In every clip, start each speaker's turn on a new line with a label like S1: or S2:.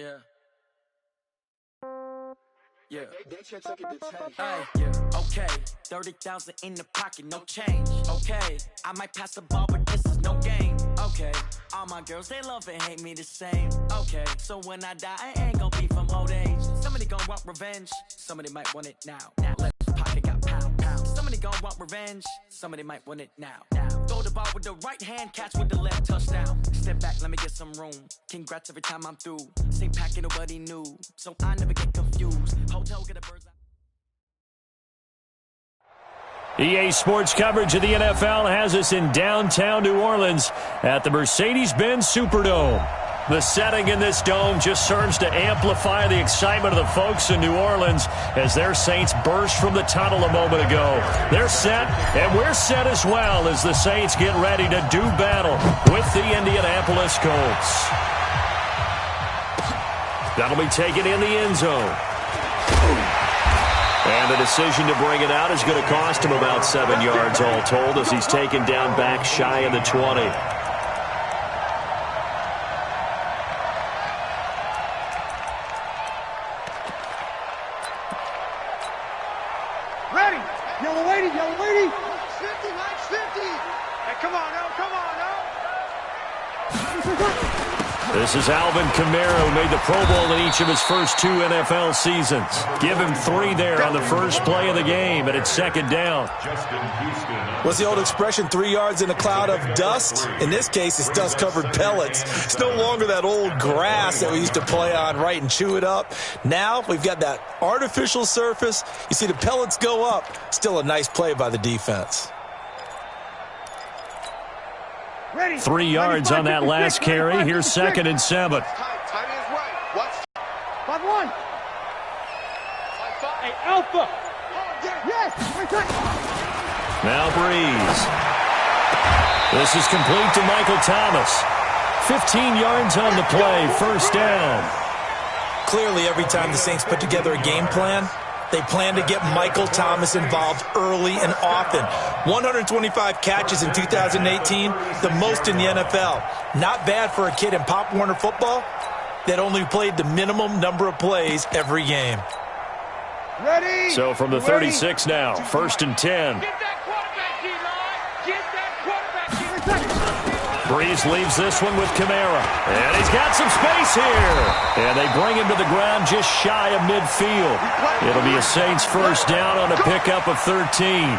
S1: Yeah. Yeah.
S2: They took it to 10.
S1: Hey, yeah. Okay. 30,000 in the pocket, no change. Okay. I might pass the ball, but this is no game. Okay. All my girls, they love and hate me the same. Okay. So when I die, I ain't gonna be from old age. Somebody gonna want revenge. Somebody might want it now. Left pocket got pound. Somebody gonna want revenge. Somebody might want it now. Throw the ball with the right hand, catch with the left, touchdown. Step back, let me get some room. Congrats every time I'm through. Same packet, nobody knew. So I never get confused. Hotel, get a bird's eye.
S3: EA Sports coverage of the NFL has us in downtown New Orleans at the Mercedes-Benz Superdome. The setting in this dome just serves to amplify the excitement of the folks in New Orleans as their Saints burst from the tunnel a moment ago. They're set, and we're set as well as the Saints get ready to do battle with the Indianapolis Colts. That'll be taken in the end zone. And the decision to bring it out is going to cost him about 7 yards all told as he's taken down back shy of the 20.
S4: Ready. Yellow lady, yellow lady. 50, Mike, 50. Hey, come on, no, come on, no.
S3: This is Alvin Kamara, who made the Pro Bowl in each of his first 2 NFL seasons. Give him 3 there on the first play of the game, and it's second down.
S5: What's the old expression, 3 yards in a cloud of dust? In this case, it's dust-covered pellets. It's no longer that old grass that we used to play on, right, and chew it up. Now we've got that artificial surface. You see the pellets go up. Still a nice play by the defense.
S3: 3 yards on that last carry. Here's 2nd and 7.
S4: Timing is right. Watch. 5-1. Hey, Alpha. Yes.
S3: Now Breeze. This is complete to Michael Thomas. 15 yards on the play. First down.
S5: Clearly, every time the Saints put together a game plan, they plan to get Michael Thomas involved early and often. 125 catches in 2018, the most in the NFL. Not bad for a kid in Pop Warner football that only played the minimum number of plays every game.
S4: Ready.
S3: So from the 36 now, 1st and 10.
S4: Get that quarterback, D-line. Get that quarterback, D-line.
S3: Breeze leaves this one with Kamara. And he's got some space here. And they bring him to the ground just shy of midfield. It'll be a Saints first down on a pickup of 13.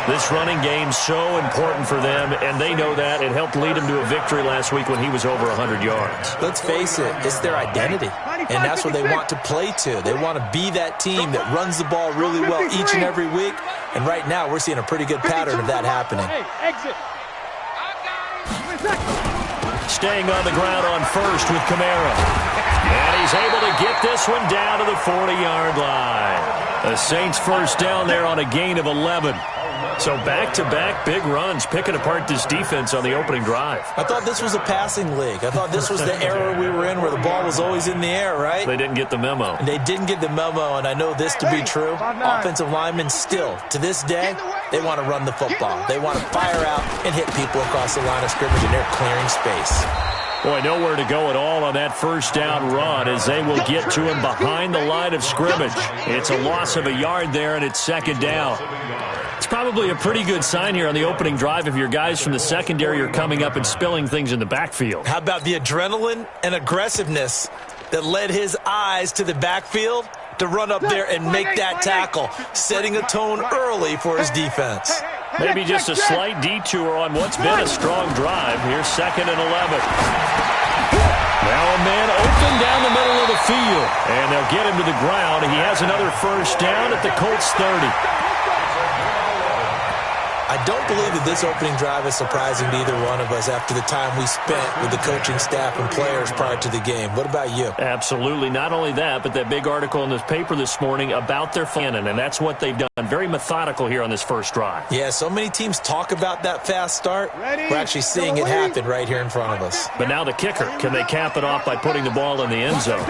S3: This running game's so important for them, and they know that. It helped lead them to a victory last week when he was over 100 yards.
S5: Let's face it, it's their identity, and that's what they want to play to. They want to be that team that runs the ball really well each and every week, and right now we're seeing a pretty good pattern of that happening.
S4: Exit.
S3: Staying on the ground on first with Kamara. And he's able to get this one down to the 40-yard line. The Saints first down there on a gain of 11. So back-to-back big runs, picking apart this defense on the opening drive.
S5: I thought this was a passing league. I thought this was the era we were in where the ball was always in the air, right?
S3: They didn't get the memo.
S5: And they didn't get the memo, and I know this to be true. Offensive linemen still, to this day, they want to run the football. They want to fire out and hit people across the line of scrimmage, and they're clearing space.
S3: Boy, nowhere to go at all on that first down run as they will get to him behind the line of scrimmage. It's a loss of a yard there, and it's second down. It's probably a pretty good sign here on the opening drive if your guys from the secondary are coming up and spilling things in the backfield.
S5: How about the adrenaline and aggressiveness that led his eyes to the backfield to run up there and make that tackle, setting a tone early for his defense.
S3: Maybe just a slight detour on what's been a strong drive. Here's 2nd and 11. Now a man open down the middle of the field, and they'll get him to the ground. He has another first down at the Colts 30.
S5: I don't believe that this opening drive is surprising to either one of us after the time we spent with the coaching staff and players prior to the game. What about you?
S3: Absolutely. Not only that, but that big article in this paper this morning about their cannon, and that's what they've done. Very methodical here on this first drive.
S5: Yeah, so many teams talk about that fast start. We're actually seeing it happen right here in front of us.
S3: But now the kicker. Can they cap it off by putting the ball in the end zone?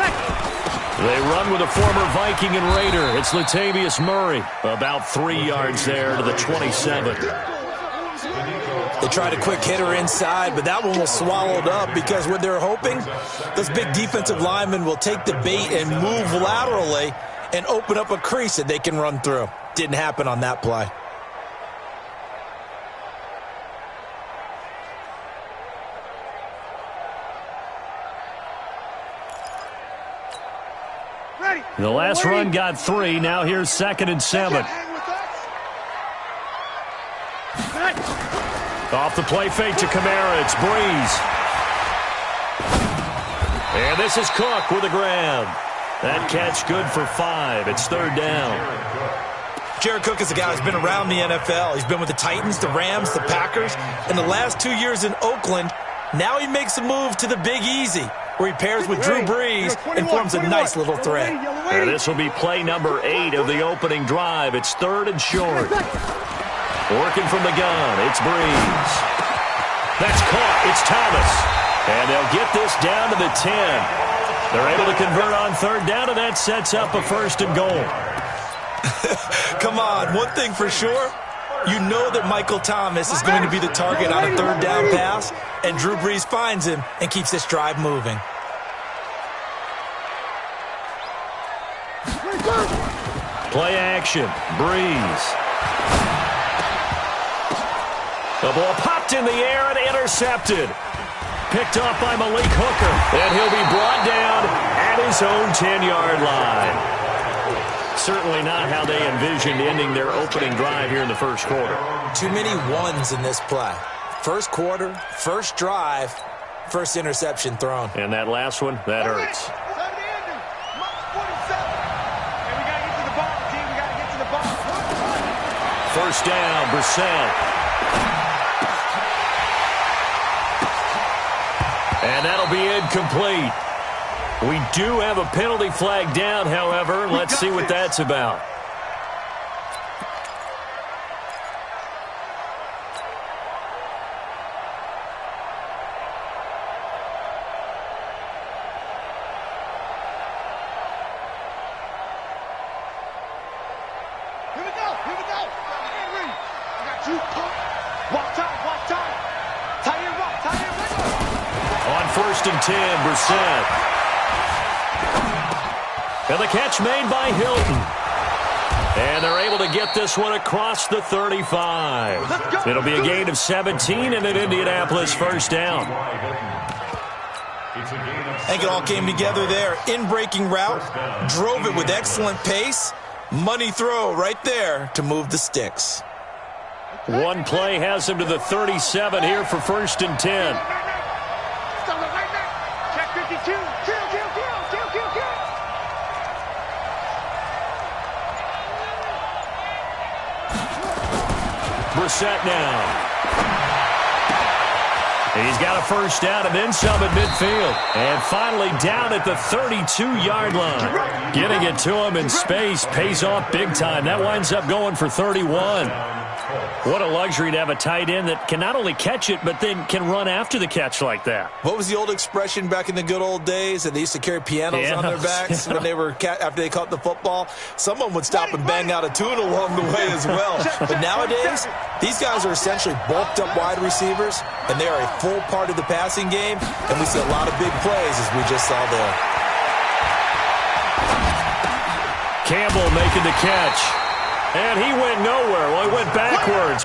S3: They run with a former Viking and Raider. It's Latavius Murray. About 3 yards there to the 27.
S5: They tried a quick hitter inside, but that one was swallowed up because what they're hoping, those big defensive linemen will take the bait and move laterally and open up a crease that they can run through. Didn't happen on that play.
S3: The last run got 3. Now here's 2nd and 7. Off the play fake to Kamara. It's Breeze. And this is Cook with a grab. That catch good for 5. It's 3rd down.
S5: Jared Cook is a guy who's been around the NFL. He's been with the Titans, the Rams, the Packers. In the last 2 years in Oakland, now he makes a move to the Big Easy, where he pairs with Drew Brees and forms a nice little thread.
S3: And this will be play number 8 of the opening drive. It's 3rd and short. Working from the gun, it's Brees. That's caught. It's Thomas. And they'll get this down to the 10. They're able to convert on 3rd down, and that sets up a 1st and goal.
S5: Come on, one thing for sure, you know that Michael Thomas is going to be the target on a 3rd down pass, and Drew Brees finds him and keeps this drive moving.
S3: Play action, Brees. The ball popped in the air and intercepted. Picked off by Malik Hooker. And he'll be brought down at his own 10-yard line. Certainly not how they envisioned ending their opening drive here in the first quarter.
S5: Too many ones in this play. First quarter, first drive, first interception thrown.
S3: And that last one, that hurts. First down, Brissett. And that'll be incomplete. We do have a penalty flag down, however. Let's see what that's about.
S4: Here we go. Henry, I got you. Walk time. Tie it up.
S3: On 1st and 10, Brissett. And the catch made by Hilton. And they're able to get this one across the 35. It'll be a gain of 17 and an Indianapolis 1st down.
S5: I think it all came together there. In-breaking route, drove it with excellent pace. Money throw right there to move the sticks.
S3: One play has him to the 37 here for 1st and 10.
S4: Check 52. Kill.
S3: Brissett now. He's got a 1st down and then some at midfield. And finally down at the 32-yard line. Getting it to him in space pays off big time. That winds up going for 31. What a luxury to have a tight end that can not only catch it, but then can run after the catch like that.
S5: What was the old expression back in the good old days that they used to carry pianos on their backs when they were after they caught the football? Someone would stop and bang out a tune along the way as well. But nowadays, these guys are essentially bulked up wide receivers, and they are a full part of the passing game, and we see a lot of big plays as we just saw there.
S3: Campbell making the catch. And he went nowhere. Well, he went backwards.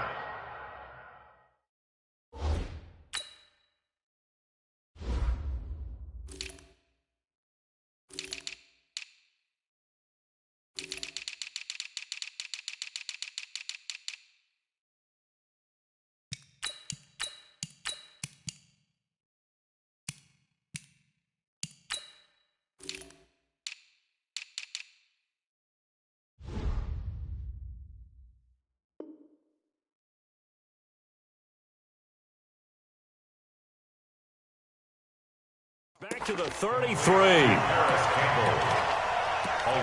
S3: Back to the 33.
S2: A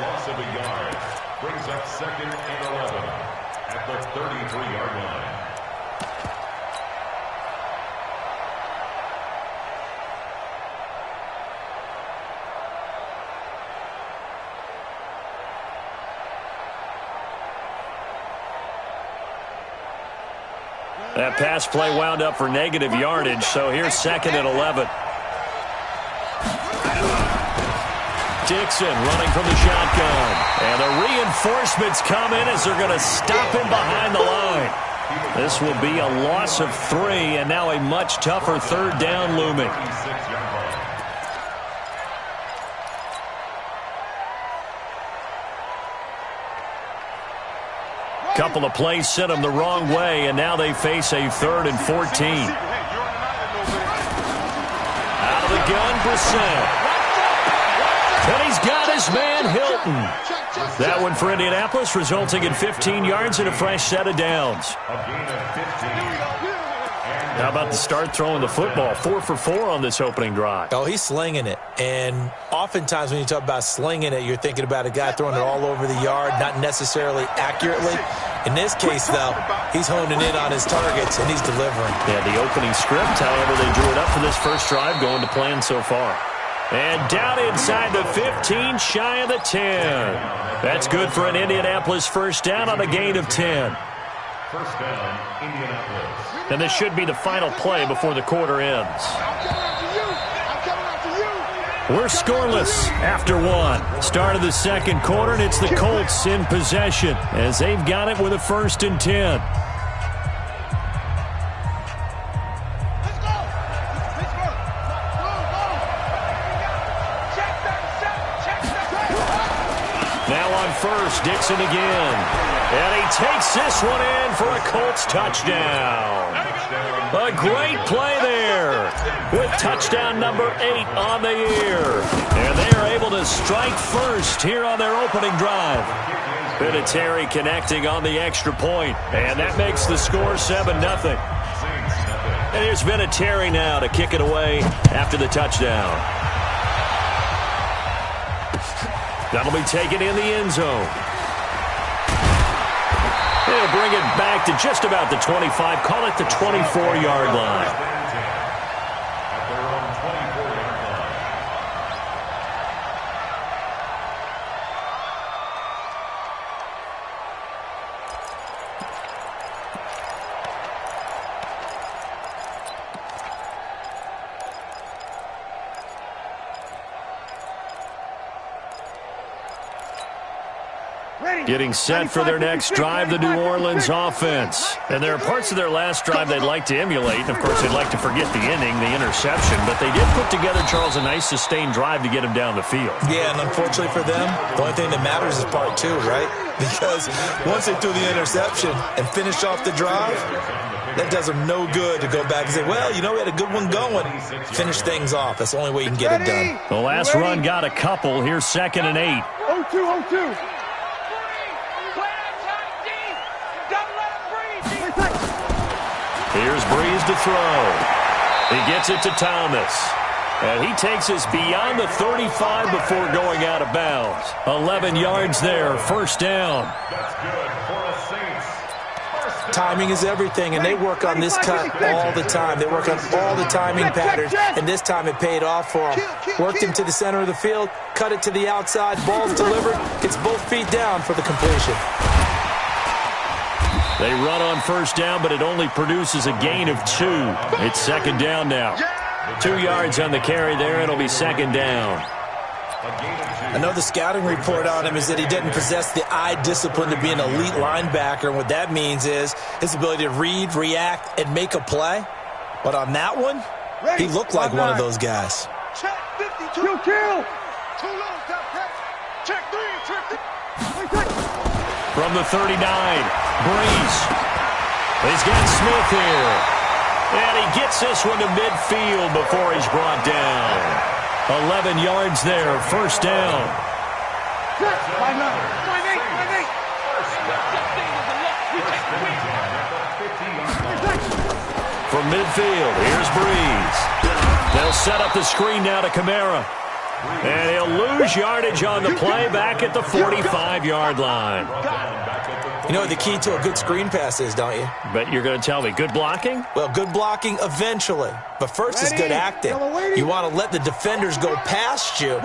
S2: loss of a yard brings up 2nd and 11 at the 33-yard line.
S3: That pass play wound up for negative yardage, so here's 2nd and 11. Dixon running from the shotgun. And the reinforcements come in as they're going to stop him behind the line. This will be a loss of 3, and now a much tougher 3rd down looming. Couple of plays sent them the wrong way, and now they face a 3rd and 14. Out of the gun, Brissett. And he's got his man, Hilton. That one for Indianapolis, resulting in 15 yards and a fresh set of downs. How about the start throwing the football? 4 for 4 on this opening drive.
S5: Oh, he's slinging it. And oftentimes when you talk about slinging it, you're thinking about a guy throwing it all over the yard, not necessarily accurately. In this case, though, he's honing in on his targets, and he's delivering.
S3: Yeah, the opening script, however, they drew it up for this first drive, going to plan so far. And down inside the 15, shy of the 10. That's good for an Indianapolis first down on a gain of 10.
S2: First down, Indianapolis.
S3: And this should be the final play before the quarter ends. We're scoreless after 1. Start of the second quarter, and it's the Colts in possession as they've got it with a 1st and 10. Now on first, Dixon again. And he takes this one in for a Colts touchdown. A great play there with touchdown number 8 on the year. And they are able to strike first here on their opening drive. Vinatieri connecting on the extra point. And that makes the score 7-0. And here's Vinatieri now to kick it away after the touchdown. That'll be taken in the end zone. They'll bring it back to just about the 25. Call it the 24-yard line.
S2: At their own 24-yard line.
S3: Getting set for their next drive, the New Orleans offense. And there are parts of their last drive they'd like to emulate. And, of course, they'd like to forget the inning, the interception. But they did put together, Charles, a nice sustained drive to get him down the field.
S5: Yeah, and unfortunately for them, the only thing that matters is part 2, right? Because once they threw the interception and finished off the drive, that does them no good to go back and say, well, you know, we had a good one going. Finish things off. That's the only way you can get it done.
S3: The last run got a couple. Here's 2nd and 8.
S4: 0-2.
S3: Here's Breeze to throw. He gets it to Thomas. And he takes us beyond the 35 before going out of bounds. 11 yards there, first down.
S2: That's good for the Saints.
S5: Timing is everything, and they work on this cut all the time. They work on all the timing patterns, and this time it paid off for them. Worked him to the center of the field, cut it to the outside, ball's delivered, gets both feet down for the completion.
S3: They run on first down, but it only produces a gain of 2. It's 2nd down now. 2 yards on the carry there. It'll be 2nd down.
S5: I know the scouting report on him is that he didn't possess the eye discipline to be an elite linebacker. And what that means is his ability to read, react, and make a play. But on that one, he looked like one of those guys.
S4: Check 52. Kill. Too low, top catch. Check 3.
S3: From the 39, Breeze. He's got Smith here. And he gets this one to midfield before he's brought down. 11 yards there, first down. From midfield, here's Breeze. They'll set up the screen now to Kamara. And he'll lose yardage on the play back at the 45-yard line.
S5: You know what the key to a good screen pass is, don't you?
S3: But you're going to tell me, good blocking?
S5: Well, good blocking eventually. But first is good acting. You want to let the defenders go past you,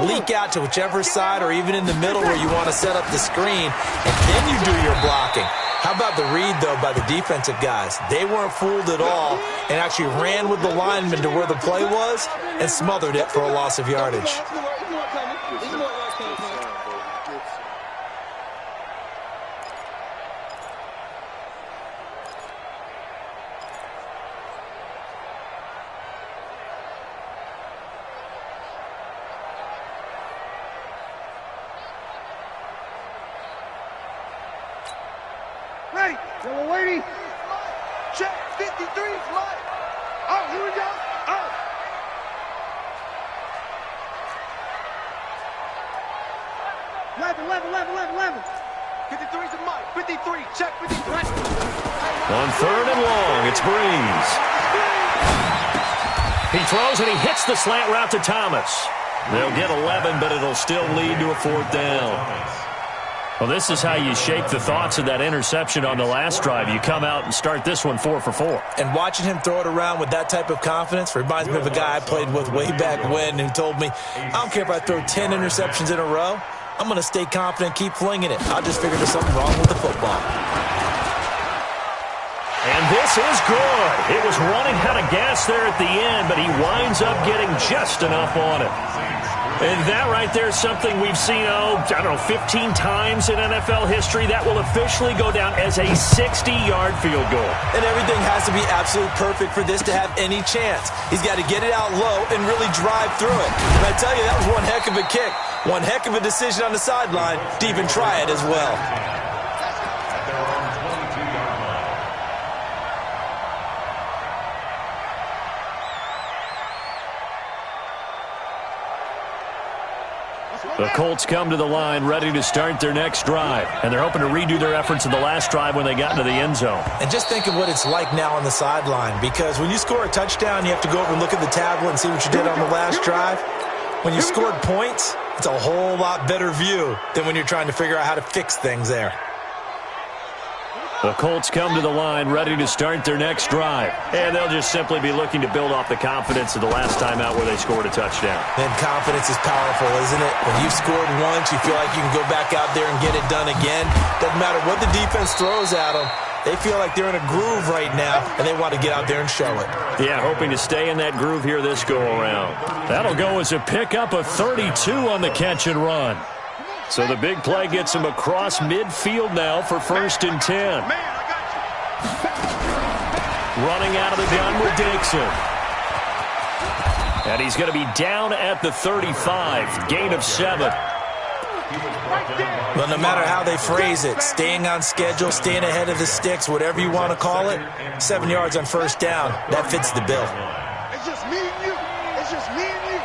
S5: leak out to whichever side or even in the middle where you want to set up the screen, and then you do your blocking. How about the read, though, by the defensive guys? They weren't fooled at all and actually ran with the lineman to where the play was and smothered it for a loss of yardage.
S4: Ready. Yellow lady. Check. 53 is mine. Oh, here we go. Oh. Level. 53 is mine. 53. Check. 53.
S3: On third and long, it's Breeze. He throws and he hits the slant route to Thomas. They'll get 11, but it'll still lead to a fourth down. Well, this is how you shake the thoughts of that interception on the last drive. You come out and start this one 4 for 4.
S5: And watching him throw it around with that type of confidence reminds me of a guy I played with way back when who told me, I don't care if I throw 10 interceptions in a row. I'm going to stay confident, keep flinging it. I'll just figure there's something wrong with the football.
S3: And this is good. It was running out of gas there at the end, but he winds up getting just enough on it. And that right there is something we've seen, 15 times in NFL history. That will officially go down as a 60-yard field goal.
S5: And everything has to be absolutely perfect for this to have any chance. He's got to get it out low and really drive through it. And I tell you, that was one heck of a kick. One heck of a decision on the sideline to even try it as well.
S3: The Colts come to the line ready to start their next drive, and they're hoping to redo their efforts in the last drive when they got into the end zone.
S5: And just think of what it's like now on the sideline, because when you score a touchdown, you have to go over and look at the tablet and see what you did on the last drive. When you scored points, it's a whole lot better view than when you're trying to figure out how to fix things there.
S3: The Colts come to the line ready to start their next drive, and they'll just simply be looking to build off the confidence of the last time out where they scored a touchdown.
S5: And confidence is powerful, isn't it? When you've scored once, you feel like you can go back out there and get it done again. Doesn't matter what the defense throws at them. They feel like they're in a groove right now, and they want to get out there and show it.
S3: Yeah, hoping to stay in that groove here this go-around. That'll go as a pickup of 32 on the catch and run. So the big play gets him across midfield now for 1st and 10. Running out of the gun with Dixon. And he's going to be down at the 35. Gain of 7.
S5: Well, no matter how they phrase it, staying on schedule, staying ahead of the sticks, whatever you want to call it, 7 yards on 1st down, that fits the bill.
S4: It's just me and you. It's just me and you.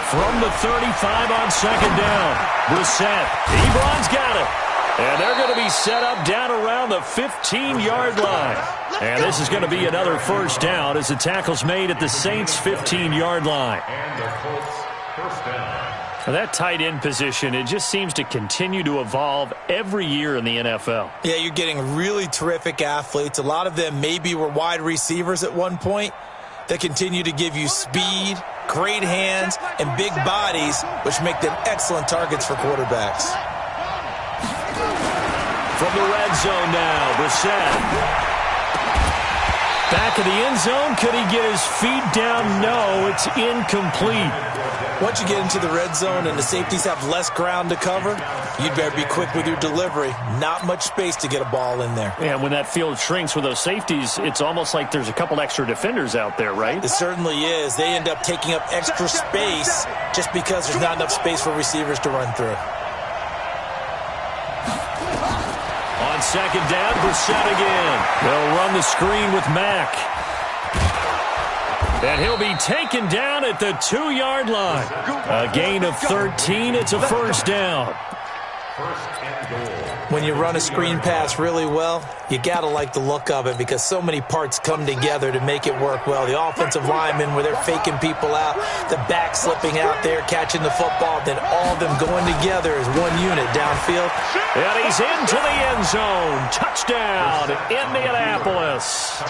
S3: From the 35 on 2nd down. Brissett. Ebron's got it. And they're going to be set up down around the 15-yard line. And this is going to be another 1st down as the tackle's made at the Saints' 15-yard line.
S2: And the Colts, 1st down.
S3: Now that tight end position, it just seems to continue to evolve every year in the NFL.
S5: Yeah, you're getting really terrific athletes. A lot of them maybe were wide receivers at one point that continue to give you speed, great hands, and big bodies, which make them excellent targets for quarterbacks.
S3: From the red zone now, Brissett. Back of the end zone. Could he get his feet down? No, it's incomplete.
S5: Once you get into the red zone and the safeties have less ground to cover, you'd better be quick with your delivery. Not much space to get a ball in there.
S3: Yeah, when that field shrinks with those safeties, it's almost like there's a couple extra defenders out there, right?
S5: It certainly is. They end up taking up extra space just because there's not enough space for receivers to run through.
S3: On 2nd down, Brissett again. They'll run the screen with Mack. And he'll be taken down at the 2-yard line. A gain of 13. It's a 1st down.
S2: First and goal.
S5: When you run a screen pass really well, you got to like the look of it because so many parts come together to make it work well. The offensive linemen where they're faking people out, the back slipping out there, catching the football, then all of them going together as one unit downfield.
S3: And he's into the end zone. Touchdown, Indianapolis.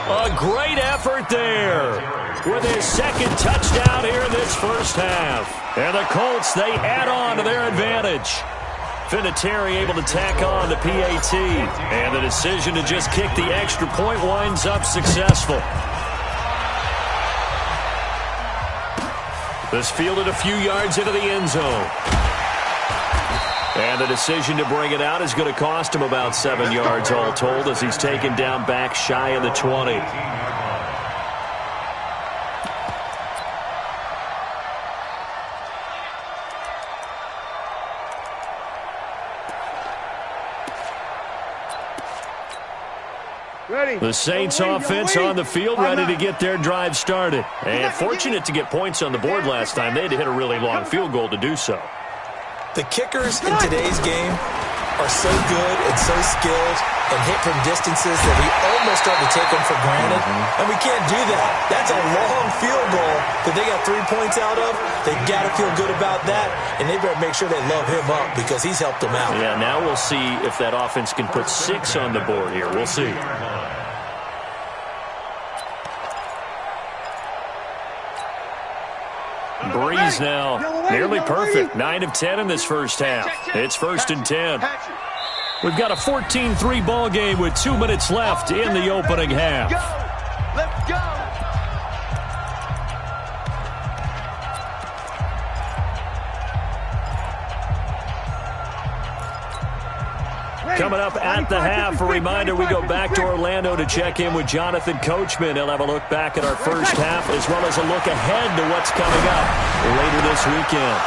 S3: A great effort there with his second touchdown here in this first half. And the Colts, they add on to their advantage. Vinatieri able to tack on the PAT. And the decision to just kick the extra point winds up successful. This fielded a few yards into the end zone. And the decision to bring it out is going to cost him about 7 yards all told as he's taken down back shy of the 20. The Saints offense on the field ready to get their drive started. And fortunate to get points on the board last time. They had to hit a really long field goal to do so.
S5: The kickers in today's game are so good and so skilled and hit from distances that we almost start to take them for granted. And we can't do that. That's a long field goal that they got 3 points out of. They got to feel good about that, and they better make sure they love him up because he's helped them out.
S3: Yeah, now we'll see if that offense can put 6 on the board here. We'll see. Breeze now, nearly perfect. 9 of 10 in this first half. It's 1st and 10. We've got a 14-3 ball game with 2 minutes left in the opening half.
S4: Let's go.
S3: Coming up at the half, a reminder, we go back to Orlando to check in with Jonathan Coachman. He'll have a look back at our first half as well as a look ahead to what's coming up later this weekend.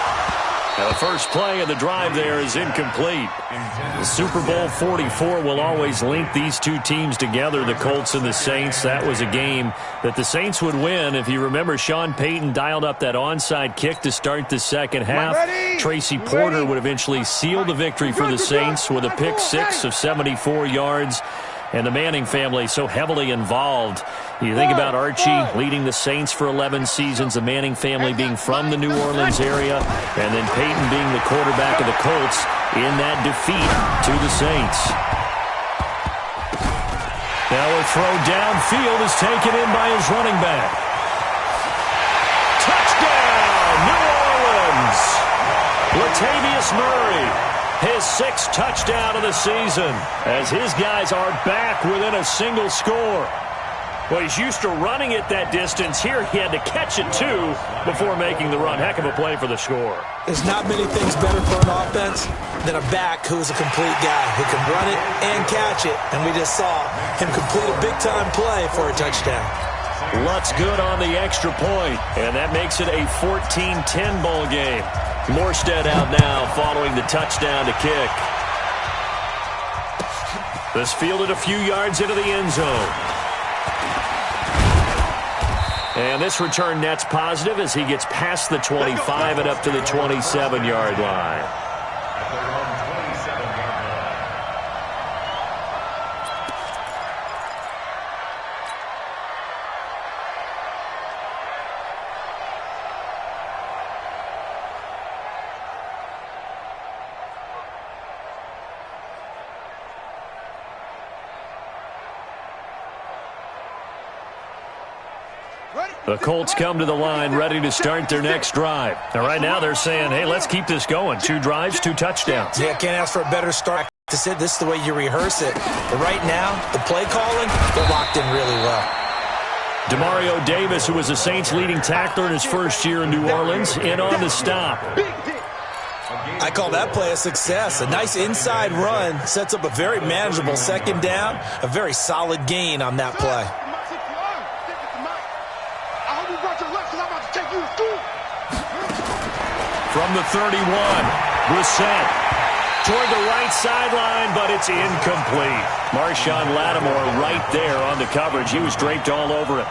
S3: Now the first play of the drive there is incomplete. The Super Bowl 44 will always link these two teams together, the Colts and the Saints. That was a game that the Saints would win. If you remember, Sean Payton dialed up that onside kick to start the second half. Tracy Porter would eventually seal the victory for the Saints with a pick six of 74 yards. And the Manning family so heavily involved. You think about Archie leading the Saints for 11 seasons, the Manning family being from the New Orleans area, and then Peyton being the quarterback of the Colts in that defeat to the Saints. Now a throw downfield is taken in by his running back. Touchdown, New Orleans! Latavius Murray. His 6th touchdown of the season as his guys are back within a single score. Well, he's used to running it that distance. Here he had to catch it, too, before making the run. Heck of a play for the score.
S5: There's not many things better for an offense than a back who's a complete guy who can run it and catch it. And we just saw him complete a big-time play for a touchdown.
S3: Lutz good on the extra point, and that makes it a 14-10 ball game. Morstead out now following the touchdown to kick. This fielded a few yards into the end zone. And this return net's positive as he gets past the 25 and up to the 27-yard line. The Colts come to the line ready to start their next drive. And right now they're saying, hey, let's keep this going. 2 drives, 2 touchdowns.
S5: Yeah, can't ask for a better start. This is the way you rehearse it. But right now, the play calling, they're locked in really well.
S3: Demario Davis, who was the Saints' leading tackler in his first year in New Orleans, in on the stop.
S5: I call that play a success. A nice inside run sets up a very manageable second down, a very solid gain on that play.
S3: From the 31, Brissett toward the right sideline, but it's incomplete. Marshawn Lattimore right there on the coverage. He was draped all over it.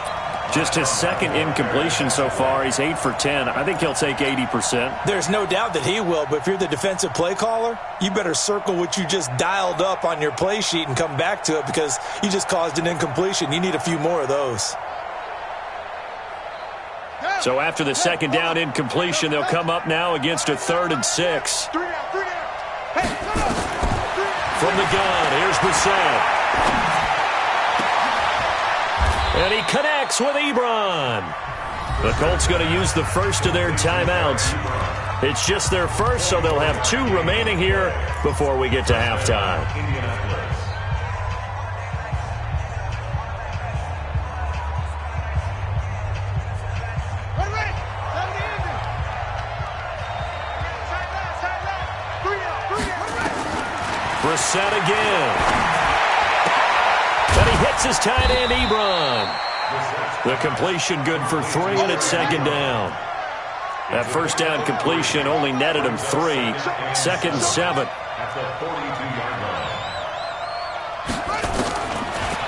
S3: Just his second incompletion so far. He's 8 for 10. I think he'll take 80%.
S5: There's no doubt that he will, but if you're the defensive play caller, you better circle what you just dialed up on your play sheet and come back to it because you just caused an incompletion. You need a few more of those.
S3: So after the second down incompletion, they'll come up now against a 3rd and 6.
S4: Three down. Hey,
S3: From the gun, here's Brissett. And he connects with Ebron. The Colts going to use the first of their timeouts. It's just their first, so they'll have 2 remaining here before we get to halftime. Brissett again. And he hits his tight end, Ebron. The completion good for 3, and it's 2nd down. That first down completion only netted him 3. 2nd and 7.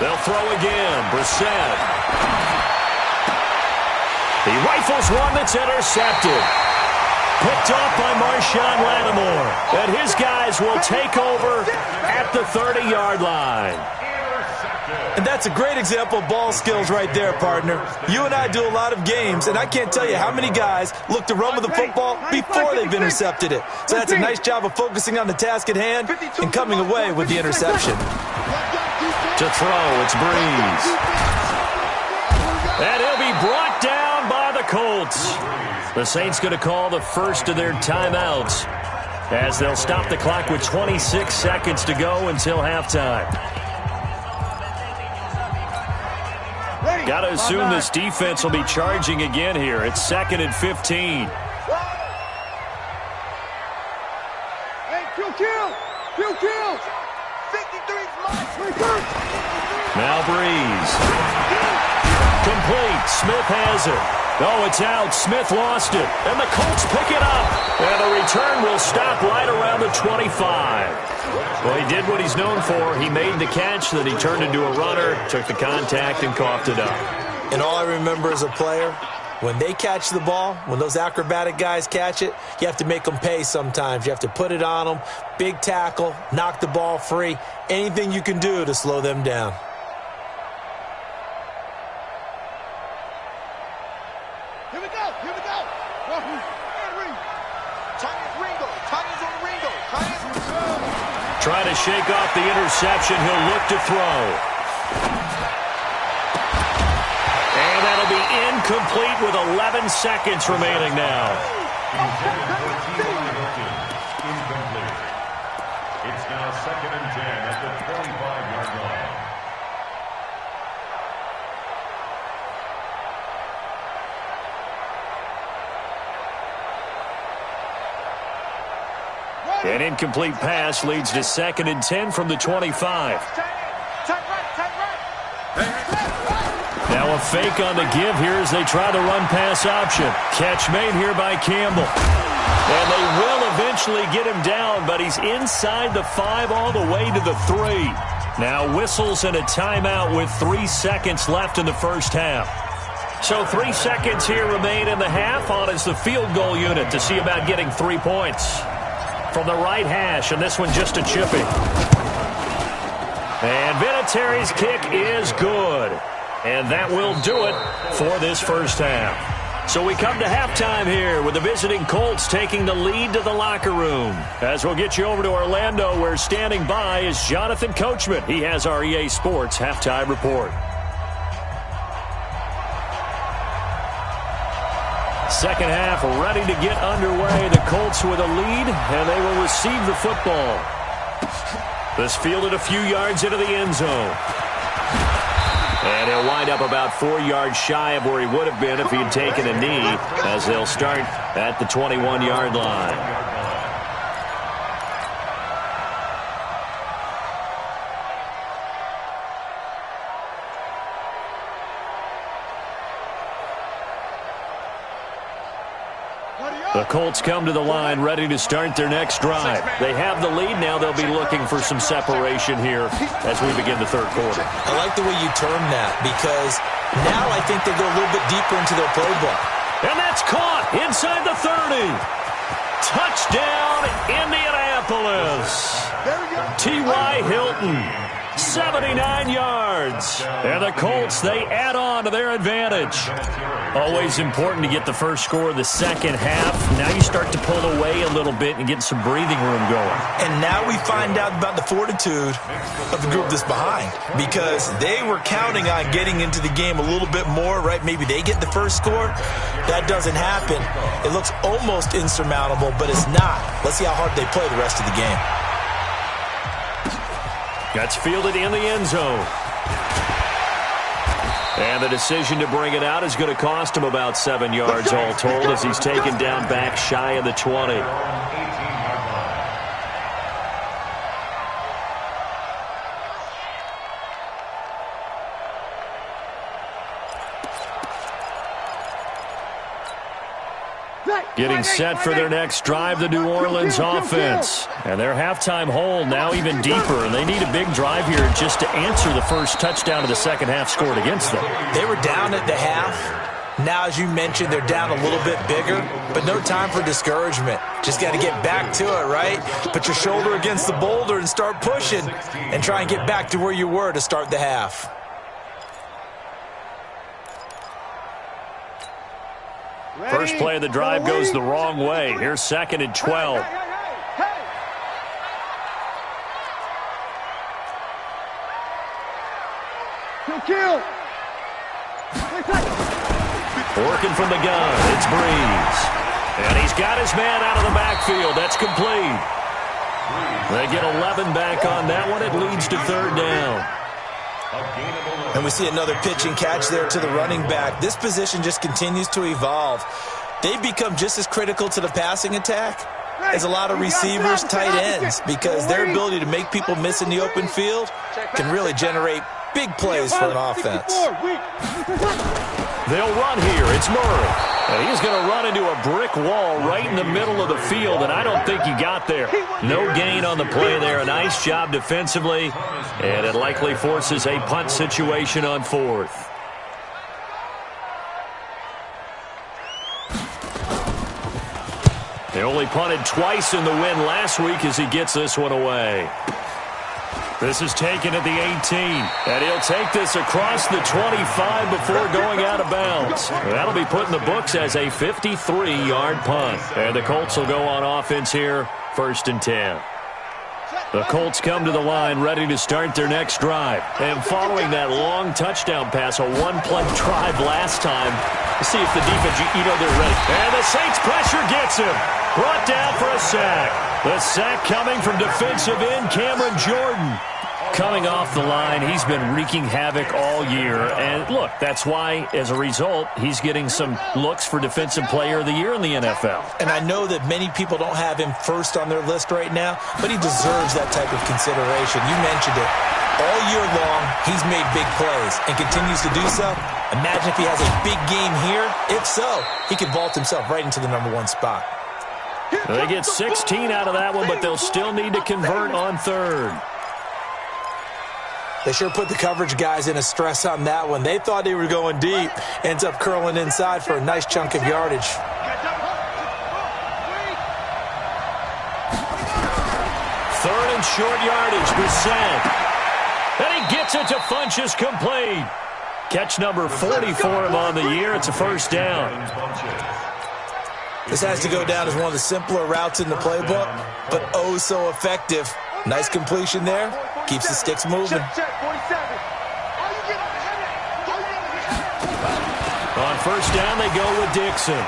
S3: They'll throw again. Brissett. He rifles one that's intercepted. Picked off by Marshawn Lattimore. And his guys will take over at the 30-yard line.
S5: And that's a great example of ball skills right there, partner. You and I do a lot of games, and I can't tell you how many guys look to run with the football before they've intercepted it. So that's a nice job of focusing on the task at hand and coming away with the interception.
S3: To throw, it's Breeze. And he'll be brought down by the Colts. The Saints going to call the first of their timeouts as they'll stop the clock with 26 seconds to go until halftime. Got to assume this defense will be charging again here. It's 2nd and 15.
S4: Hey, Q. 53's mine.
S3: Now Breeze. Complete. Smith has it. Oh, it's out. Smith lost it. And the Colts pick it up. And the return will stop right around the 25. Well, he did what he's known for. He made the catch, then he turned into a runner, took the contact, and coughed it up.
S5: And all I remember as a player, when they catch the ball, when those acrobatic guys catch it, you have to make them pay sometimes. You have to put it on them, big tackle, knock the ball free, anything you can do to slow them down.
S4: Here we go.
S3: Trying to shake off the interception. He'll look to throw. And that'll be incomplete with 11 seconds remaining now.
S2: Incomplete. It's now 2nd and 10 at the 25-yard line.
S3: An incomplete pass leads to 2nd and 10 from the 25. Now a fake on the give here as they try the run-pass option. Catch made here by Campbell. And they will eventually get him down, but he's inside the 5 all the way to the 3. Now whistles and a timeout with 3 seconds left in the first half. So 3 seconds here remain in the half. On is the field goal unit to see about getting 3 points. From the right hash, and this one just a chipping. And Vinatieri's kick is good. And that will do it for this first half. So we come to halftime here with the visiting Colts taking the lead to the locker room. As we'll get you over to Orlando, where standing by is Jonathan Coachman. He has our EA Sports halftime report. Second half ready to get underway. The Colts with a lead, and they will receive the football. This fielded a few yards into the end zone. And he'll wind up about 4 yards shy of where he would have been if he'd taken a knee, as they'll start at the 21-yard line. The Colts come to the line ready to start their next drive. They have the lead. Now they'll be looking for some separation here as we begin the third quarter.
S5: I like the way you term that because now I think they go a little bit deeper into their playbook.
S3: And that's caught inside the 30. Touchdown, Indianapolis. T.Y. Hilton, 79 yards. And the Colts, they add on to their advantage. Always important to get the first score of the second half. Now you start to pull away a little bit and get some breathing room going.
S5: And now we find out about the fortitude of the group that's behind because they were counting on getting into the game a little bit more, right? Maybe they get the first score. That doesn't happen. It looks almost insurmountable, but it's not. Let's see how hard they play the rest of the game.
S3: That's fielded in the end zone. And the decision to bring it out is going to cost him about 7 yards all told as he's taken down back shy of the 20. Getting set for their next drive, the New Orleans offense. And their halftime hole now even deeper, and they need a big drive here just to answer the first touchdown of the second half scored against them.
S5: They were down at the half. Now, as you mentioned, they're down a little bit bigger, but no time for discouragement. Just got to get back to it, right? Put your shoulder against the boulder and start pushing and try and get back to where you were to start the half.
S3: First play of the drive goes the wrong way. Here's 2nd and 12.
S4: Kill.
S3: Working from the gun, it's Breeze. And he's got his man out of the backfield. That's complete. They get 11 back on that one. It leads to 3rd down.
S5: And we see another pitch and catch there to the running back. This position just continues to evolve. They become just as critical to the passing attack as a lot of receivers, tight ends, because their ability to make people miss in the open field can really generate big plays for an offense.
S3: They'll run here. It's Murray. And he's going to run into a brick wall right in the middle of the field, and I don't think he got there. No gain on the play there. A nice job defensively, and it likely forces a punt situation on 4th. They only punted twice in the win last week as he gets this one away. This is taken at the 18, and he'll take this across the 25 before going out of bounds. That'll be put in the books as a 53-yard punt. And the Colts will go on offense here, 1st and 10. The Colts come to the line ready to start their next drive. And following that long touchdown pass, a one-play drive last time, see if the defense, they're ready. And the Saints pressure gets him. Brought down for a sack. The sack coming from defensive end Cameron Jordan. Coming off the line, he's been wreaking havoc all year. And look, that's why, as a result, he's getting some looks for Defensive Player of the Year in the NFL.
S5: And I know that many people don't have him first on their list right now, but he deserves that type of consideration. You mentioned it. All year long, he's made big plays and continues to do so. Imagine if he has a big game here. If so, he could vault himself right into the #1 spot.
S3: They get 16 out of that one, but they'll still need to convert on 3rd.
S5: They sure put the coverage guys in a stress on that one. They thought they were going deep. Ends up curling inside for a nice chunk of yardage.
S3: 3rd and short yardage, Brissett. And he gets it to Funchess complete. Catch number 40 for him on the year. It's a 1st down.
S5: This has to go down as one of the simpler routes in the playbook, but oh so effective. Nice completion there. Keeps the sticks moving.
S3: On 1st down, they go with Dixon.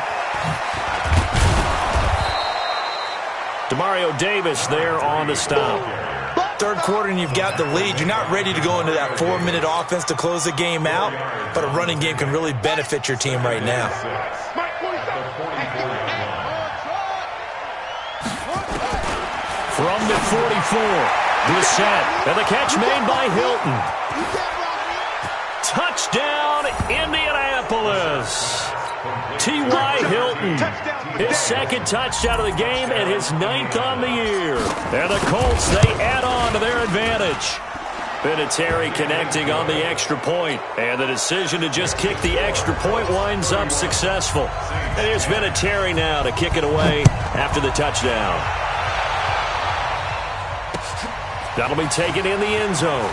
S3: Demario Davis there on the stop.
S5: 3rd quarter and you've got the lead. You're not ready to go into that 4-minute offense to close the game out, but a running game can really benefit your team right now.
S3: From the 44, Brissett, and the catch made by Hilton. Touchdown, Indianapolis. T.Y. Hilton His second touchdown of the game and his 9th on the year. And the Colts, they add on to their advantage. Vinatieri connecting on the extra point. And the decision to just kick the extra point winds up successful. And here's Vinatieri now to kick it away after the touchdown. That'll be taken in the end zone.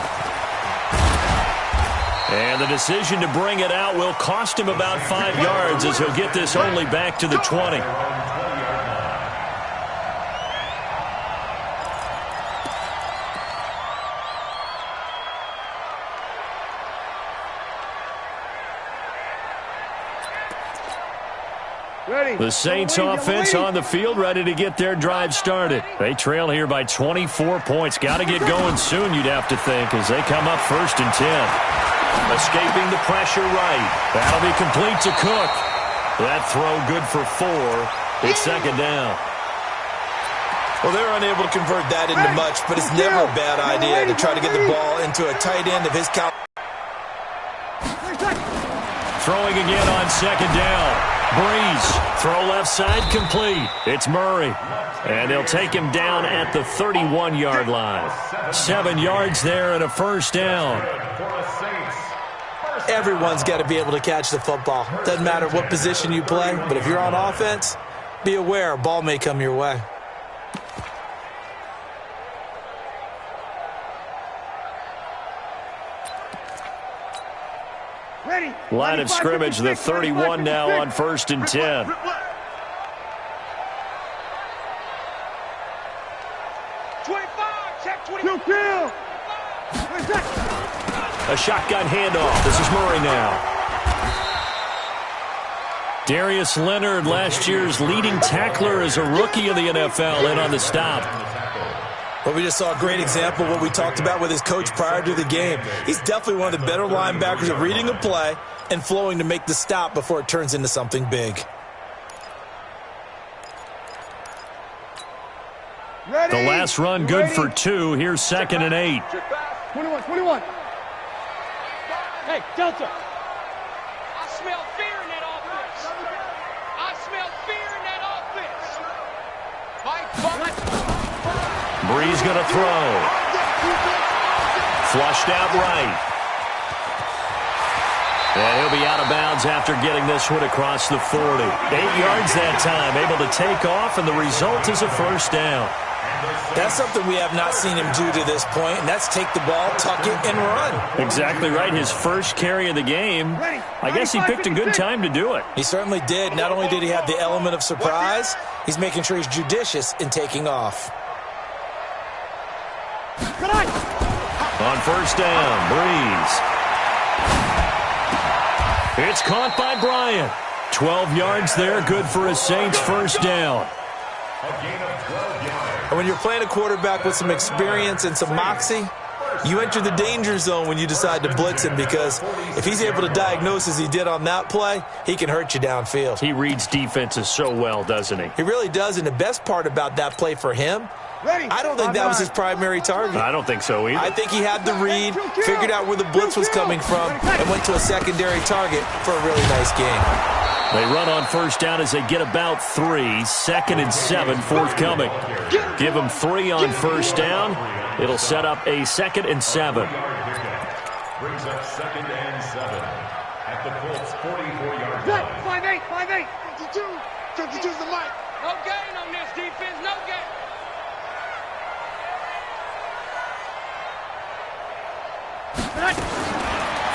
S3: And the decision to bring it out will cost him about 5 yards as he'll get this only back to the 20. The Saints offense on the field, ready to get their drive started. They trail here by 24 points. Got to get going soon, you'd have to think, as they come up 1st and 10. Escaping the pressure right. That'll be complete to Cook. That throw good for 4. It's 2nd down.
S5: Well, they're unable to convert that into much, but it's never a bad idea to try to get the ball into a tight end of his caliber.
S3: Throwing again on 2nd down. Breeze, throw left side, complete. It's Murray. And they'll take him down at the 31-yard line. 7 yards there and a 1st down.
S5: Everyone's got to be able to catch the football. Doesn't matter what position you play, but if you're on offense, be aware a ball may come your way.
S3: Line of scrimmage, the 31 now on 1st and 10. A shotgun handoff. This is Murray now. Darius Leonard, last year's leading tackler as a rookie in the NFL, in on the stop.
S5: Well, we just saw a great example of what we talked about with his coach prior to the game. He's definitely one of the better linebackers of reading a play and flowing to make the stop before it turns into something big.
S3: The last run good for 2. Here's 2nd and 8.
S4: 21.
S6: Hey, Delta. I smell fear in that offense. I smell fear in that offense.
S3: Breeze going to throw. Flushed out right. And he'll be out of bounds after getting this one across the 40. 8 yards that time, able to take off, and the result is a 1st down.
S5: That's something we have not seen him do to this point, and that's take the ball, tuck it, and run.
S3: Exactly right. His first carry of the game. I guess he picked a good time to do it.
S5: He certainly did. Not only did he have the element of surprise, he's making sure he's judicious in taking off.
S3: On 1st down, Breeze. It's caught by Bryant. 12 yards there, good for a Saints 1st down.
S5: And when you're playing a quarterback with some experience and some moxie, you enter the danger zone when you decide to blitz him, because if he's able to diagnose as he did on that play, he can hurt you downfield.
S3: He reads defenses so well, doesn't he?
S5: He really does, and the best part about that play for him, I don't think that was his primary target.
S3: I don't think so either.
S5: I think he had the read, figured out where the blitz was coming from, and went to a secondary target for a really nice game.
S3: They run on 1st down as they get about 3. 2nd and 7 forthcoming. Give them 3 on 1st down. It'll set up a 2nd and 7.
S2: Brings up 2nd and 7 at the Colts 44-yard line.
S4: 5'8", 52's the mic.
S6: No gain on this defense, no gain.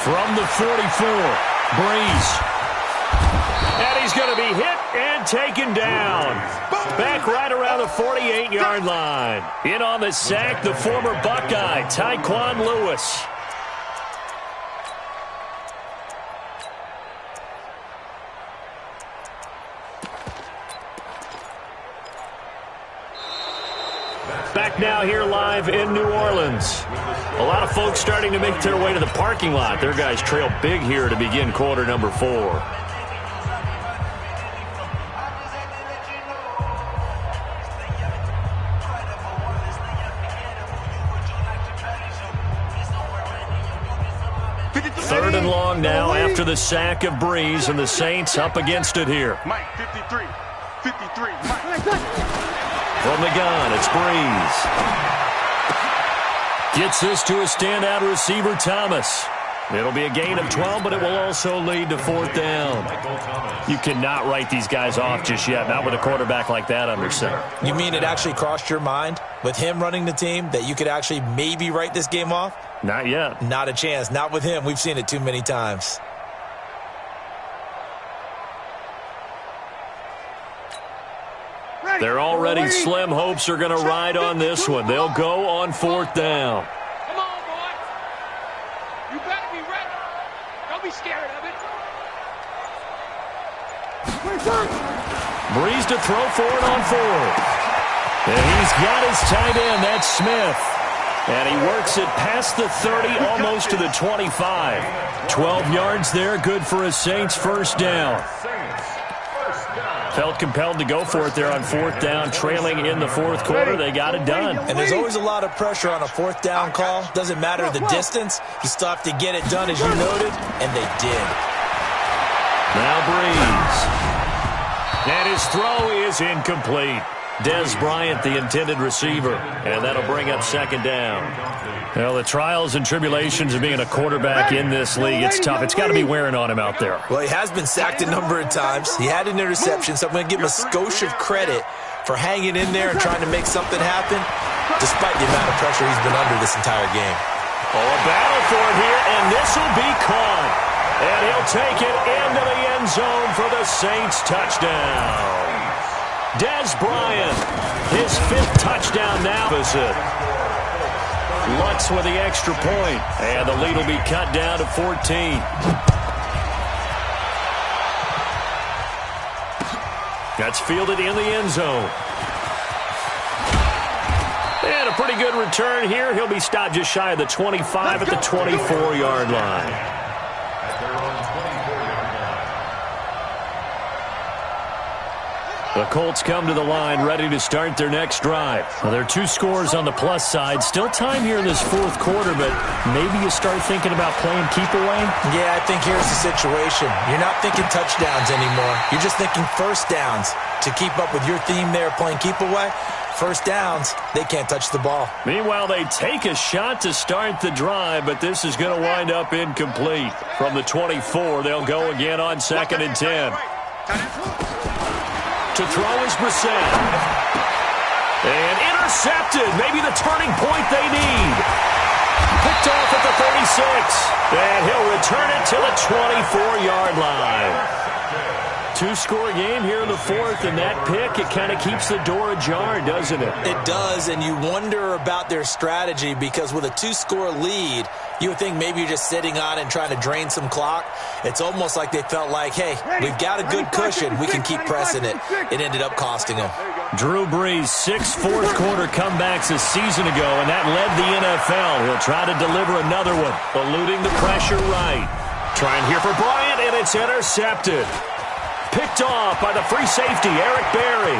S3: From the 44, Breeze. And he's going to be hit and taken down. Back right around the 48-yard line. In on the sack, the former Buckeye, Tyquan Lewis. Back now here live in New Orleans. A lot of folks starting to make their way to the parking lot. Their guys trail big here to begin quarter number 4. Third and long now after the sack of Breeze, and the Saints up against it here.
S4: Mike, 53. 53, Mike.
S3: From the gun, it's Breeze. Gets this to a standout receiver, Thomas. It'll be a gain of 12, but it will also lead to 4th down. You cannot write these guys off just yet, not with a quarterback like that under center.
S5: You mean it actually crossed your mind with him running the team that you could actually maybe write this game off?
S3: Not yet.
S5: Not a chance. Not with him. We've seen it too many times.
S3: They're already slim hopes are going to ride on this one. They'll go on 4th down.
S6: Come on, boy. You better be ready. Don't be scared of it.
S3: Breeze to throw for it on 4th. And he's got his tight end. That's Smith. And he works it past the 30, almost to the 25. 12 yards there, good for a Saints 1st down. Felt compelled to go for it there on 4th down, trailing in the 4th quarter. They got it done.
S5: And there's always a lot of pressure on a 4th down call. Doesn't matter the distance. You still have to get it done, as you noted, and they did.
S3: Now Breeze. And his throw is incomplete. Des Bryant, the intended receiver, and that'll bring up 2nd down. Well, the trials and tribulations of being a quarterback in this league, it's tough. It's got to be wearing on him out there.
S5: Well, he has been sacked a number of times. He had an interception, so I'm going to give him a skosh of credit for hanging in there and trying to make something happen, despite the amount of pressure he's been under this entire game.
S3: Oh, a battle for it here, and this will be caught. And he'll take it into the end zone for the Saints touchdown. Des Bryant, his 5th touchdown now. Lutz with the extra point, and the lead will be cut down to 14. That's fielded in the end zone. And a pretty good return here. He'll be stopped just shy of the 25 at the 24-yard line. The Colts come to the line ready to start their next drive. Well, there are 2 scores on the plus side. Still time here in this 4th quarter, but maybe you start thinking about playing keep away?
S5: Yeah, I think here's the situation. You're not thinking touchdowns anymore. You're just thinking 1st downs. To keep up with your theme there, playing keep away, 1st downs, they can't touch the ball.
S3: Meanwhile, they take a shot to start the drive, but this is going to wind up incomplete. From the 24, they'll go again on 2nd and 10. To throw is Brissett. And intercepted. Maybe the turning point they need. Picked off at the 36. And he'll return it to the 24-yard line. 2-score game here in the 4th, and that pick, it kind of keeps the door ajar, doesn't it?
S5: It does, and you wonder about their strategy because with a 2-score lead, you would think maybe you're just sitting on it and trying to drain some clock. It's almost like they felt like, hey, we've got a good cushion. We can keep pressing it. It ended up costing them.
S3: Drew Brees, 6 fourth-quarter comebacks a season ago, and that led the NFL. He'll try to deliver another one, eluding the pressure right. Trying here for Bryant, and it's intercepted. Picked off by the free safety, Eric Berry.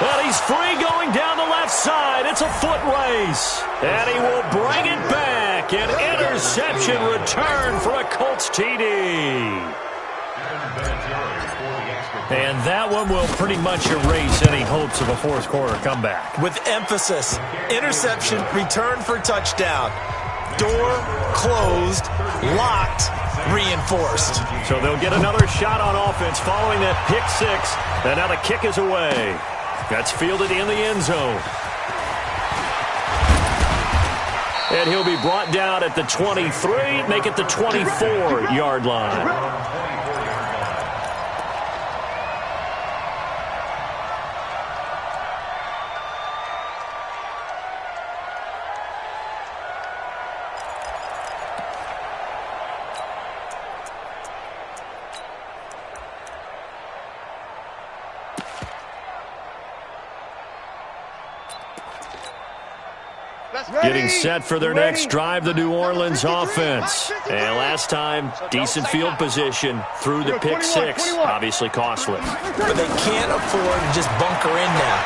S3: And he's free going down the left side. It's a foot race. And he will bring it back. An interception return for a Colts TD. And that one will pretty much erase any hopes of a 4th-quarter comeback.
S5: With emphasis, interception, return for touchdown. Door closed, locked, reinforced.
S3: So they'll get another shot on offense following that pick 6. And now the kick is away. That's fielded in the end zone. And he'll be brought down at the 23, make it the 24-yard line. Getting set for their next drive, the New Orleans offense. And last time, decent field position through the pick six. Obviously costly.
S5: But they can't afford to just bunker in now.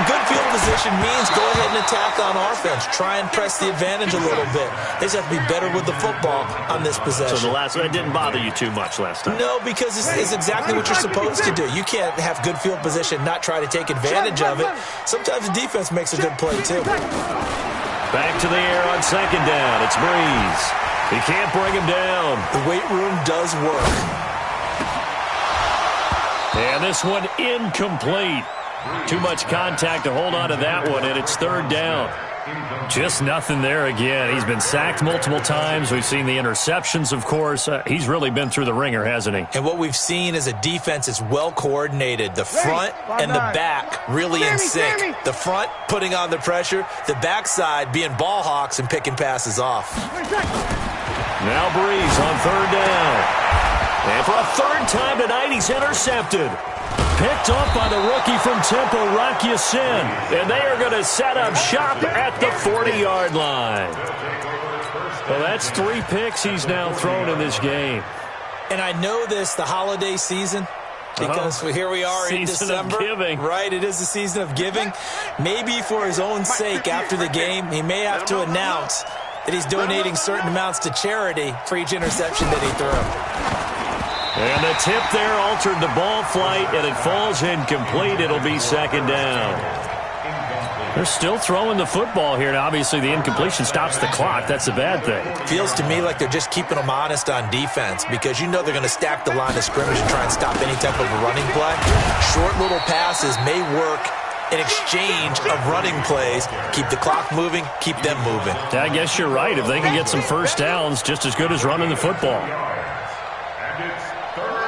S5: Good field position means go ahead and attack on offense. Try and press the advantage a little bit. They just have to be better with the football on this possession.
S3: So the last one didn't bother you too much last time?
S5: No, because it's exactly what you're supposed to do. You can't have good field position, not try to take advantage of it. Sometimes the defense makes a good play, too.
S3: Back to the air on second down. It's Breeze. He can't bring him down.
S5: The weight room does work.
S3: And this one incomplete. Too much contact to hold on to that one, and it's third down. Just nothing there again. He's been sacked multiple times. We've seen the interceptions, of course. He's really been through the ringer, hasn't he?
S5: And what we've seen is a defense is well coordinated. The front and the back really in sync. The front putting on the pressure. The backside being ball hawks and picking passes off.
S3: Now Breeze on third down. And for a third time tonight, he's intercepted. Picked off by the rookie from Temple, Rocky Sin. And they are going to set up shop at the 40-yard line. Well, that's 3 picks he's now thrown in this game.
S5: And I know this, the holiday season, because here we are in December.
S3: Season of giving.
S5: Right, it is the season of giving. Maybe for his own sake after the game, he may have to announce that he's donating certain amounts to charity for each interception that he threw.
S3: And the tip there altered the ball flight, and it falls incomplete. It'll be second down. They're still throwing the football here, and obviously the incompletion stops the clock. That's a bad thing.
S5: Feels to me like they're just keeping them honest on defense because you know they're going to stack the line of scrimmage and try and stop any type of a running play. Short little passes may work in exchange of running plays. Keep the clock moving, keep them moving.
S3: I guess you're right. If they can get some first downs, just as good as running the football.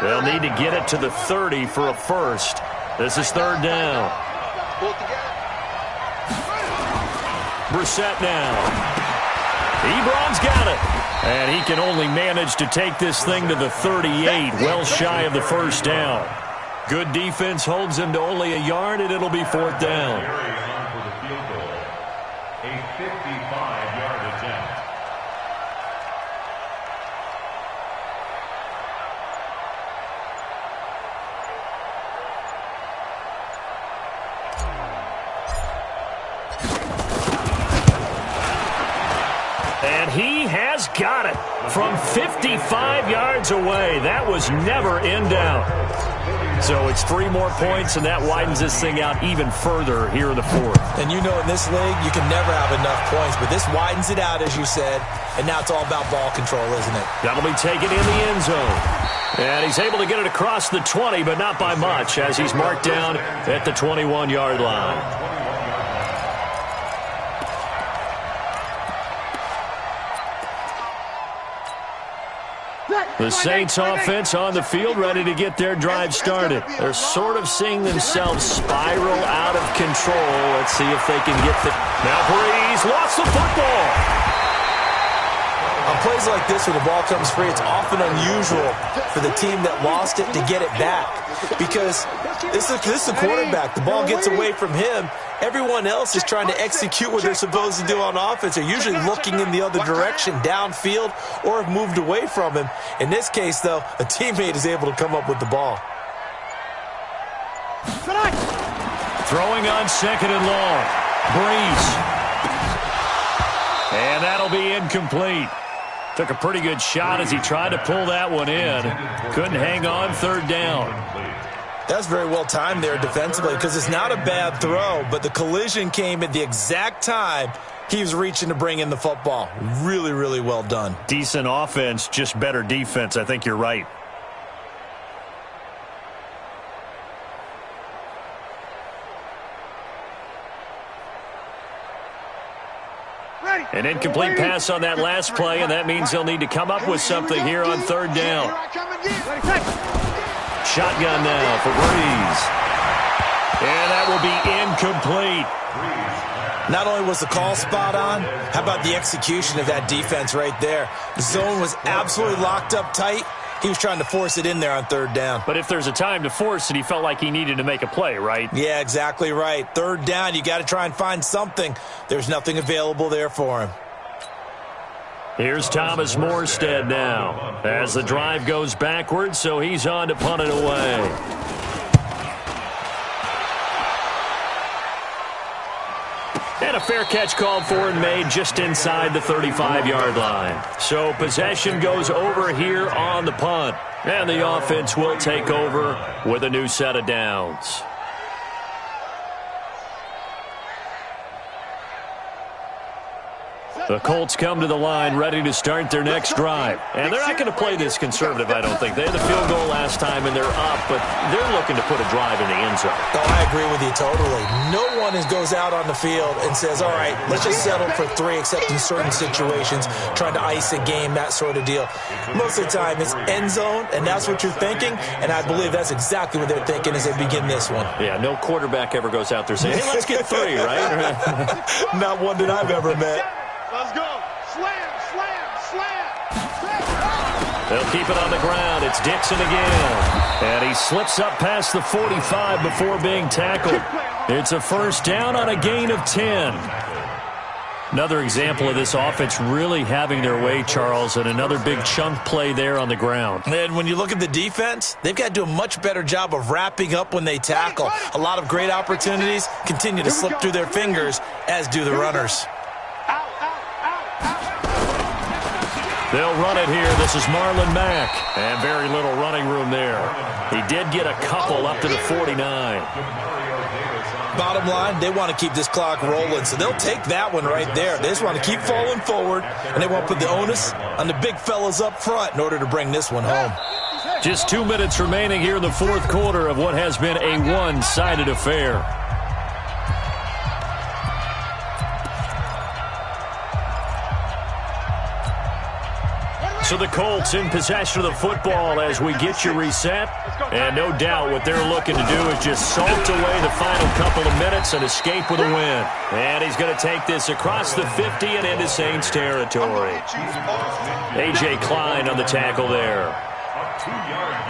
S3: They'll need to get it to the 30 for a first. This is third down. Brissett now. Ebron's got it. And he can only manage to take this thing to the 38, well shy of the first down. Good defense holds him to only a yard, and it'll be fourth down.
S2: A 55-yard attempt.
S3: And he has got it from 55 yards away. That was never in doubt. So it's 3 more points, and that widens this thing out even further here in the fourth.
S5: And you know in this league, you can never have enough points, but this widens it out, as you said, and now it's all about ball control, isn't it?
S3: That'll be taken in the end zone. And he's able to get it across the 20, but not by much, as he's marked down at the 21-yard line. The Saints offense on the field, ready to get their drive started. They're sort of seeing themselves spiral out of control. Let's see if they can get the... Now Breeze lost the football.
S5: On plays like this where the ball comes free, it's often unusual for the team that lost it to get it back. Because this is the quarterback. The ball gets away from him. Everyone else is trying to execute what they're supposed to do on offense. They're usually looking in the other direction, downfield, or have moved away from him. In this case, though, a teammate is able to come up with the ball.
S3: Throwing on second and long. Breeze. And that'll be incomplete. Took a pretty good shot as he tried to pull that one in. Couldn't hang on, third down.
S5: That was very well timed there defensively because it's not a bad throw, but the collision came at the exact time he was reaching to bring in the football. Really, really well done.
S3: Decent offense, just better defense. I think you're right. An incomplete pass on that last play, and that means they'll need to come up with something here on third down. Shotgun now for Breeze. And that will be incomplete.
S5: Not only was the call spot on, how about the execution of that defense right there? The zone was absolutely locked up tight. He was trying to force it in there on third down.
S3: But if there's a time to force it, he felt like he needed to make a play, right?
S5: Yeah, exactly right. Third down, you got to try and find something. There's nothing available there for him.
S3: Here's Thomas Morstead now as the drive goes backwards, so he's on to punt it away. And a fair catch called for and made just inside the 35-yard line. So possession goes over here on the punt. And the offense will take over with a new set of downs. The Colts come to the line ready to start their next drive. And they're not going to play this conservative, I don't think. They had the field goal last time, and they're up, but they're looking to put a drive in the end zone.
S5: Oh, I agree with you totally. No one goes out on the field and says, all right, let's just settle for 3, except in certain situations, trying to ice a game, that sort of deal. Most of the time, it's end zone, and that's what you're thinking, and I believe that's exactly what they're thinking as they begin this one.
S3: Yeah, no quarterback ever goes out there saying, hey, let's get 3, right?
S5: Not one that I've ever met.
S4: Let's go. Slam, slam, slam.
S3: They'll keep it on the ground. It's Dixon again. And he slips up past the 45 before being tackled. It's a first down on a gain of 10. Another example of this offense really having their way, Charles, and another big chunk play there on the ground.
S5: And when you look at the defense, they've got to do a much better job of wrapping up when they tackle. A lot of great opportunities continue to slip through their fingers, as do the runners.
S3: They'll run it here. This is Marlon Mack. And very little running room there. He did get a couple up to the 49.
S5: Bottom line, they want to keep this clock rolling, so they'll take that one right there. They just want to keep falling forward, and they want to put the onus on the big fellas up front in order to bring this one home.
S3: Just 2 minutes remaining here in the fourth quarter of what has been a one-sided affair. So the Colts in possession of the football as we get you reset. And no doubt what they're looking to do is just salt away the final couple of minutes and escape with a win. And he's going to take this across the 50 and into Saints territory. A.J. Klein on the tackle there.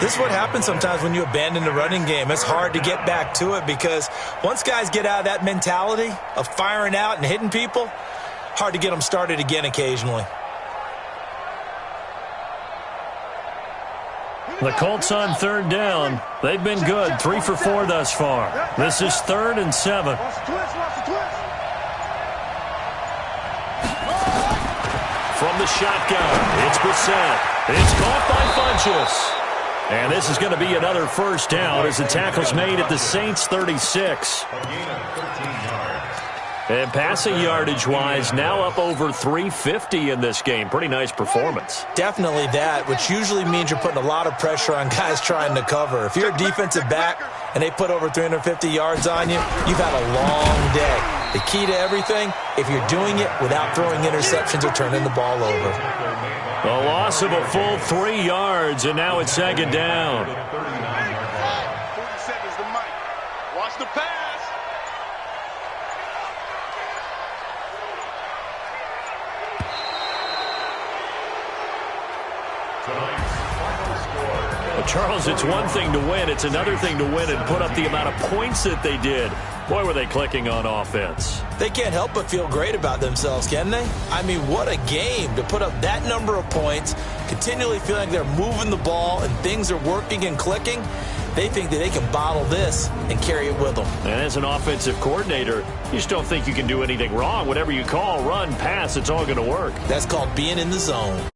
S5: This is what happens sometimes when you abandon the running game. It's hard to get back to it because once guys get out of that mentality of firing out and hitting people, hard to get them started again occasionally.
S3: The Colts on third down. They've been good, 3 for 4 thus far. This is 3rd and 7. From the shotgun, it's Brissett. It's caught by Funchess. And this is going to be another first down as the tackle's made at the Saints' 36. And passing yardage-wise, now up over 350 in this game. Pretty nice performance.
S5: Definitely that, which usually means you're putting a lot of pressure on guys trying to cover. If you're a defensive back and they put over 350 yards on you, you've had a long day. The key to everything, if you're doing it without throwing interceptions or turning the ball over.
S3: A loss of a full 3 yards, and now it's 2nd down.
S4: 40 seconds to Mike. Watch the pass.
S3: Charles, it's one thing to win. It's another thing to win and put up the amount of points that they did. Boy, were they clicking on offense.
S5: They can't help but feel great about themselves, can they? I mean, what a game to put up that number of points, continually feeling like they're moving the ball and things are working and clicking. They think that they can bottle this and carry it with them.
S3: And as an offensive coordinator, you just don't think you can do anything wrong. Whatever you call, run, pass, it's all going to work.
S5: That's called being in the zone.